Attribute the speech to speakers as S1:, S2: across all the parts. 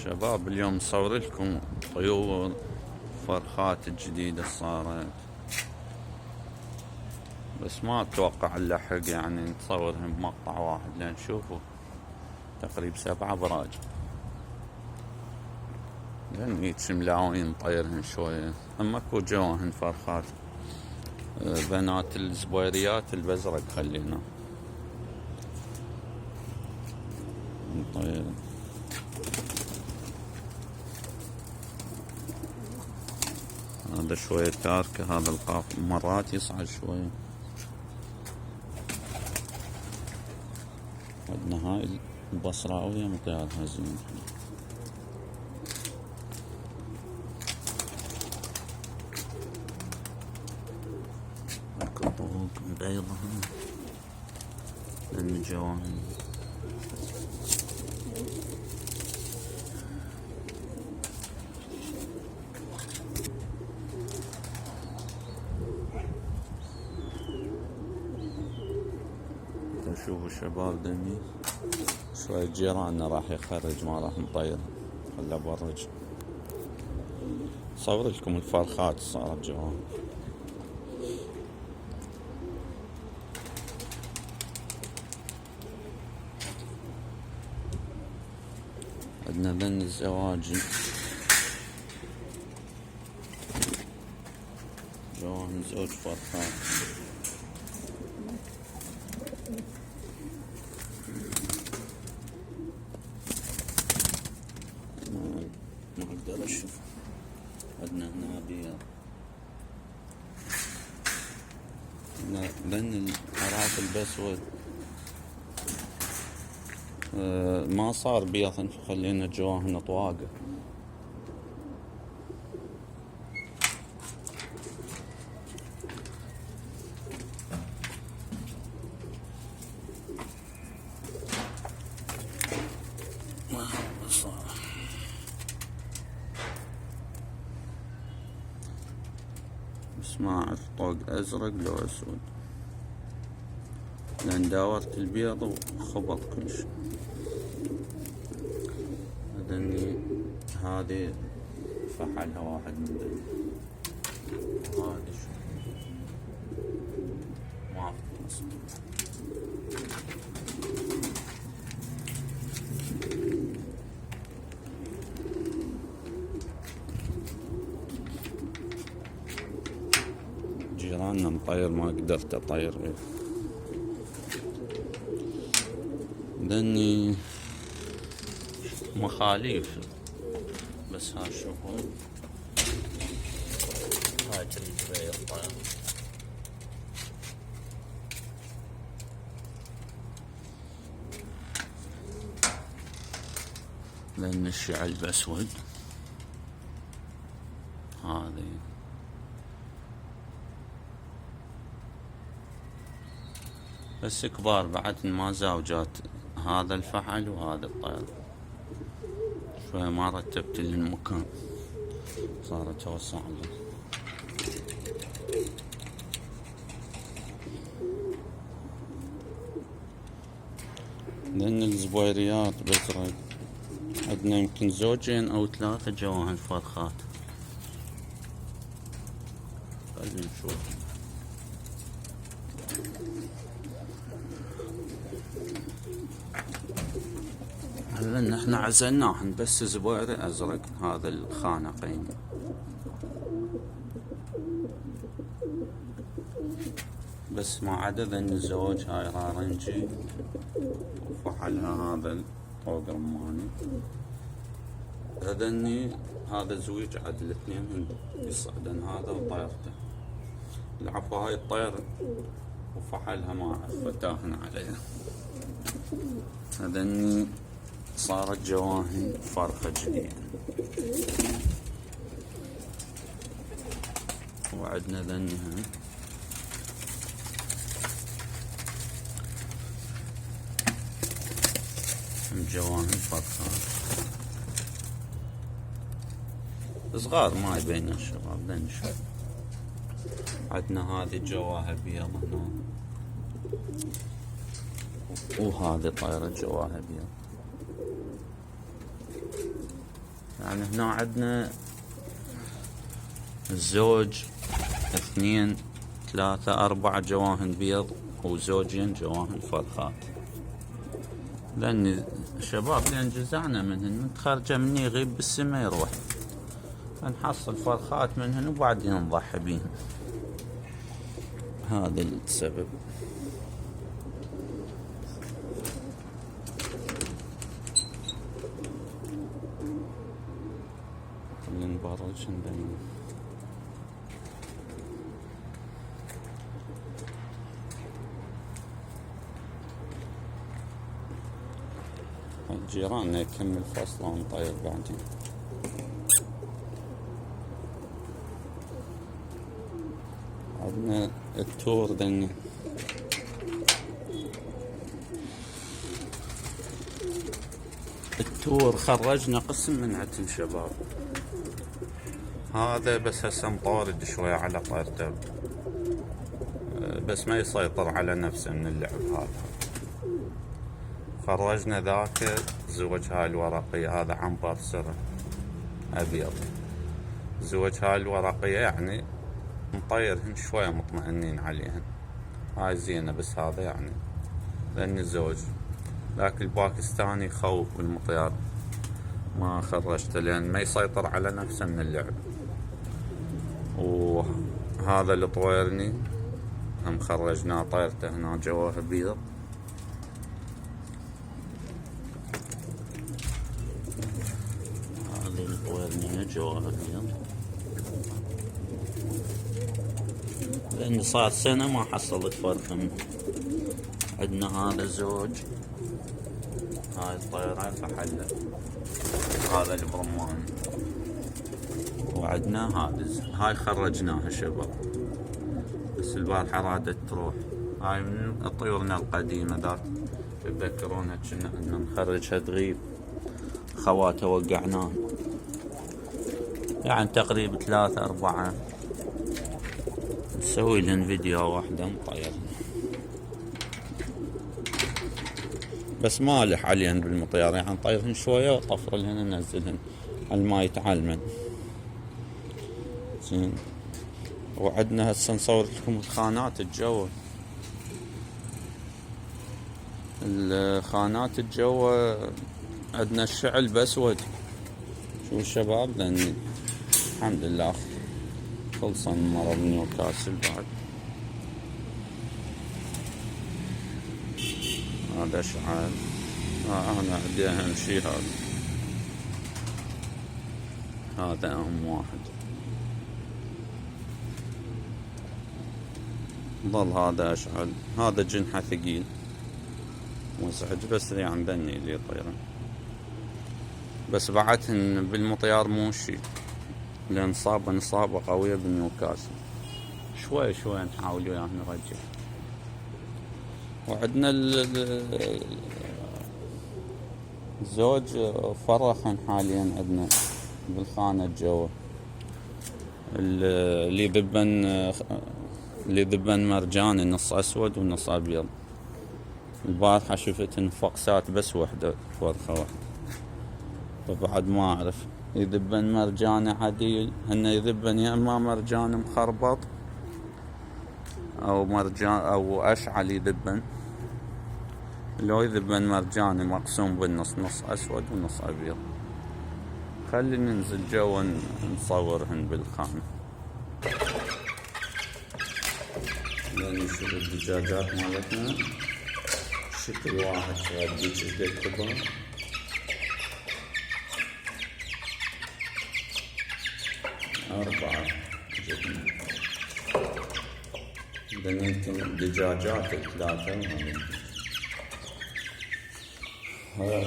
S1: شباب اليوم نصور لكم طيور فرخات الجديدة صارت، بس ما اتوقع نلحق يعني نصورهم بمقطع واحد، لان شوفوا تقريبا 7 ابراج، لان هيك ملاوين نطيرهن شوية. اما اكو جواهن فرخات بنات الزبيريات البزرق خلينا نطير. هذا شوية تاركة، هذا القاف مرات يصعد شوية. عندنا هاي البصراوية مطيارها زين، اكو طوق بيضة لان جواهن. شوفوا شباب دمي شوية جيراننا راح يخرج، ما راح نطير، خله برج. صور لكم الفرخات صارت جوان. عندنا ذن الزواج جوان، زوج فرخات. ما اقدر اشوف. عندنا هنا بيض، ذن العراق البسود ما صار بيض، خلينا جواهن طواقة. بس ما اعرف طوق ازرق لو اسود، لان داورت البيض وخبط كل شي. هذني هذه فحلها واحد من ذي، هذه شو ما اعرف اسمه. جيراننا مطير ما قدرت اطير غير. ذني مخاليف، بس ها شوفوا هاي تريد بيض طير. لان الشعل اسود. هذه بس كبار بعد ما زاوجات، هذا الفحل وهذا الطير. شوية ما رتبت لي المكان، صارت اوسع لي. لان الزبيريات بزرق عندنا يمكن زوجين او 3 جواهن فرخات. خلينا نشوف. لان احنا عزلناهن بس زبيري ازرق، هذا الخانقين. بس ما عدا ذن الزوج، هاي رارنجي وفحلها هذا طوق رماني. هذني هذا زويج عاد الاثنين يصعدن هذا وطيرته. العفو هاي الطير وفحلها ما اعرف فتاهن عليها. هذني صارت جواهن فرخة جديدة. وعدنا ذنها جواهن فرخات صغار ما يبين الشباب. ذن شوف عدنا هذه جواها بيض هنا، وهذه طايرة جواها بيض. يعني هنا عندنا الزوج 2 3 4 جواهن بيض وزوجين جواهن فرخات. لأن شباب لأن جزعنا منهن متخرجة مني يغيب بالسما يروح، فنحصل فرخات منهن وبعدين نضحي بيهن. هذا السبب. خلينا نبرج عندنا جيراننا يكمل فصله ونطير بعدين. عندنا التور ذني التور خرجنا قسم من عتل شباب. هذا بس هسه مطارد شوية على طيرته، بس ما يسيطر على نفسه من اللعب هذا. خرجنا ذاك زوج هاي الورقية، هذا عنبر سرة أبيض. زوج هاي الورقية يعني مطيرهن شوية مطمئنين عليهن، هاي زينة. بس هذا يعني لأني زوج، لكن الباكستاني خوف بالمطيار ما خرجته لأن ما يسيطر على نفسه من اللعب. وهذا الطويرني هم خرجناه طيرته هنا جواه بيض. هذا الطويرني جواه بيض لأني صار سنة ما حصلت فرخ منه. عندنا هذا زوج، هاي الطيرة فحلة، هذا البرمان. وعندنا هاي خرجناها شباب، بس البارحة رادت تروح. هاي من طيورنا القديمة ذات تتذكرونها كنا ان نخرجها تغيب، خواتها وقعناها يعني تقريبا 3 4 نسوي لهم فيديو واحدة نطيرها. بس ما الح عليهن بالمطيار، يعني نطيرهن شوية وطفر لهن ننزلهن على الماي يتعلمن. زين. وعندنا هسه نصور لكم الخانات الجو. الخانات الجو عندنا الشعل بأسود. شو الشباب لأن الحمد لله خلصن مرض نيوكاسل بعد. هذا اشعال. انا عندي اهم شي هذا اهم واحد. ظل هذا اشعل. هذا جنحه ثقيل مزعج، بس اللي عندني اللي طيره. بس بعدهن بالمطيار مو شي، لان صابن اصابه قويه بالنيوكاسل. شوي شوي نحاول وياه نرجع. وعندنا الزوج فرخن حاليا عندنا بالخانة الجوة، اللي ذبن مرجاني، نص اسود ونص ابيض. البارحة شفت انفقسات بس وحدة فرخة واحدة، فبعد ما اعرف يذبن مرجاني عديل. هن يذبن يا اما مرجان مخربط او مرجان او اشعل يذبن، لو يذبن مرجاني مقسوم بالنص، نص اسود ونص ابيض. خلي ننزل جوا نصورهن بالخانة لان نشوف الدجاجات مالتنا شكل واحد شغال شكل كبار. أربعة جبنا يمكن دجاجات 3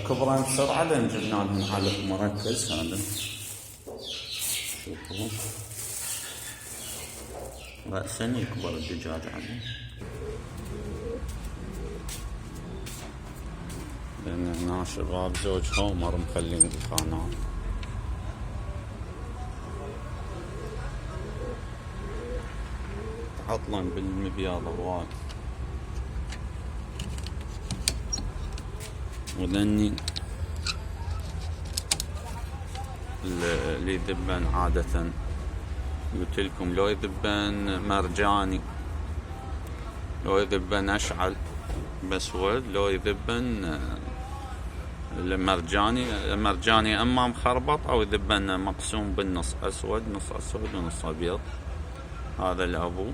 S1: كبران بسرعة لأن جبنا لهم علف مركز. هذا شوفوا رأسا يكبر الدجاج عليه، لأن هنا شباب زوج هومر مخلين الخانات. عطلا بالمبياض وايد، ولاني اللي يذبن عادة قلت لكم لو يذبن مرجاني، لو يذبن أشعل بأسود، لو يذبن المرجاني اما مخربط او يذبن مقسوم بالنص اسود، نص اسود ونص ابيض. هذا الابو،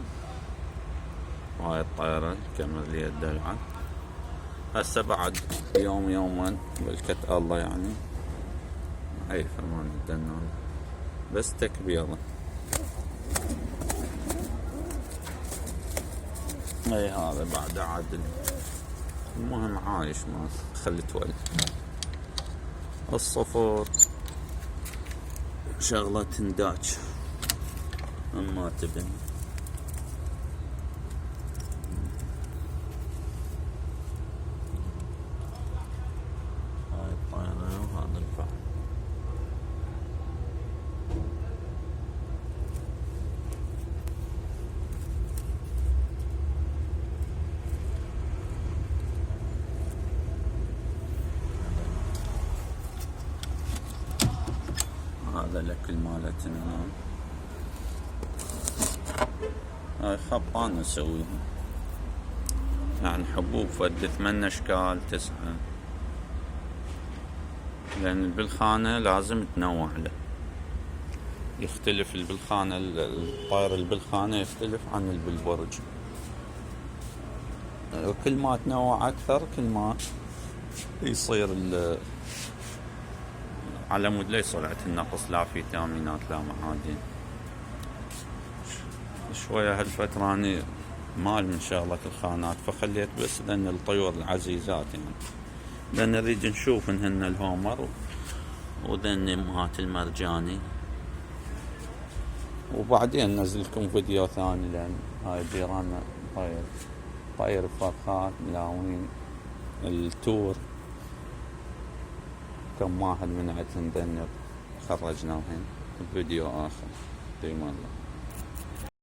S1: وهاي الطيرة كمل لي الدلعة. هسه بعد يوم يومين بالكت الله يعني اي ثمان الدنان بس تكبيره. اي هذا بعد عادل. المهم عايش ما خليت ولد. الصفر شغلة تنداج اما تبن. هاي الطيرة وهذا الفحم. هذا الاكل مالتنا. هاي خبطان نسويها يعني حبوب فد 8 اشكال 9، لان البلخانة لازم تنوع له، يختلف البلخانة الطائر البلخانة يختلف عن البلبرج. كل ما تنوع اكثر كل ما يصير على مود لا يصير النقص لا فيتامينات لا معادن. شوية هالفترة اني مال من شغلة الخانات، فخليت بس لان الطيور العزيزات يعني، لان نريد نشوف انهن الهومر وذن امهات المرجاني، وبعدين ننزلكم فيديو ثاني لان هاي جيراننا طير فرخات ملاوين التور كم واحد من عندهم ذنب خرجناهم فيديو اخر. ديم الله.